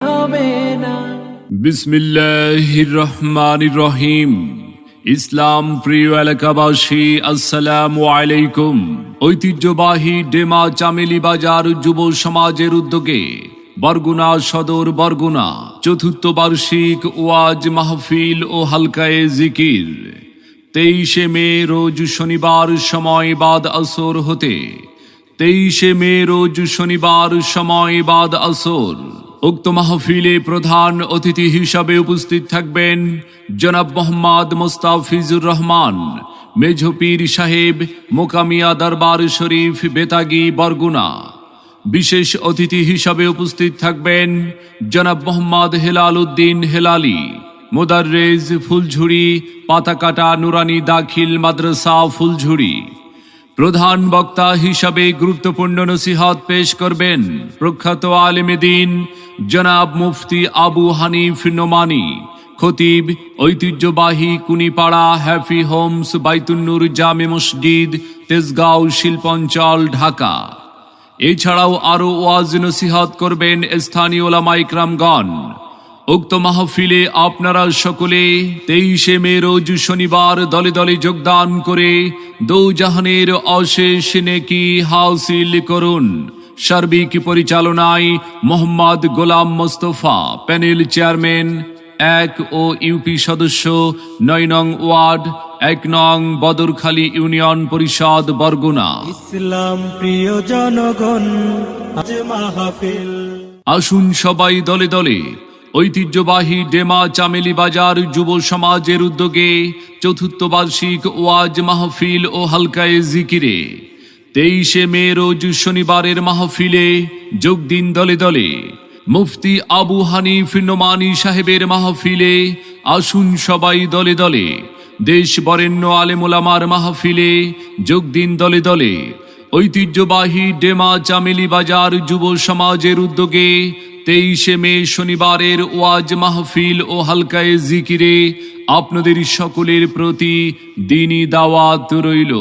হবে না। বিসমিল্লাহির রহমানির রহিম। ইসলাম প্রিয় এলাকাবাসী, আসসালামু আলাইকুম। ঐতিহ্যবাহী ডেমা চামেলি বাজার যুব সমাজের উদ্যোগে বরগুনা সদর বরগুনা চতুর্থ বার্ষিক ওয়াজ মাহফিল ও হালকায়ে জিকির 23 মে রোজ শনিবার সময় বাদ আসর হতে 23 মে রোজ শনিবার সময় বাদ আসর। উক্ত মাহফিলে প্রধান অতিথি হিসাবে উপস্থিত থাকবেন জনাব মোহাম্মদ মুস্তাফিজুর রহমান, মেঝো পীর সাহেব, মোকামিয়া দরবার শরীফ, বেতাগী, বরগুনা। বিশেষ অতিথি হিসাবে উপস্থিত থাকবেন জনাব মোহাম্মদ হেলাল উদ্দিন হেলালি, মুদাররেজ, ফুলঝুরি, পাতাকাটা নুরানি দাখিল মাদ্রাসা, ফুলঝুরি। প্রধান বক্তা হিসাবে গুরুত্বপূর্ণ নসিহত পেশ করবেন প্রখ্যাত আলেমে দ্বীন জনাব মুফতি আবু হানিফ নোমানী, খতিব ঐতিহ্যবাহী কুনিপাড়া হ্যাপি হোমস বাইতুন্নুর জামে মসজিদ, তেজগাঁও, শিল্পাঞ্চল, ঢাকা। এছাড়াও আরও ওয়াজ নসিহত করবেন স্থানীয় ওলামা ইকরামগণ। উক্ত মাহফিলে আপনারা সকলে 23 মে রোজ শনিবার দলে দলে যোগদান করে দোজাহানের অশেষ নেকি হাসিল করুন। সার্বিক পরিচালনায় মোহাম্মদ গোলাম মোস্তফা, প্যানেল চেয়ারম্যান 1 ও ইউপি সদস্য 9 নং ওয়ার্ড 1 নং বদরখালী ইউনিয়ন পরিষদ, বরগুনা। ইসলাম প্রিয় জনগণ, আজ মাহফিল। আসুন সবাই দলে দলে ঐতিহ্যবাহী ডেমা চামেলি বাজার যুব সমাজের উদ্যোগে চতুর্থ বার্ষিক ওয়াজ মাহফিল ও হালকায়ে জিকিরে 23 মে রোজ শনিবারের মাহফিলে যোগ দিন দলে দলে। মুফতি আবু হানিফ নোমানী সাহেবের মাহফিলে আসুন সবাই দলে দলে। দেশ বরেণ্য আলেম ওলামার মাহফিলে যোগ দিন দলে দলে। ঐতিহ্যবাহী ডেমা চামেলি বাজার যুব সমাজের উদ্যোগে 23 মে শনিবারের ওয়াজ মাহফিল ও হালকায়ে জিকিরে আপনাদের সকলের প্রতি দ্বীনি দাওয়াত রইল।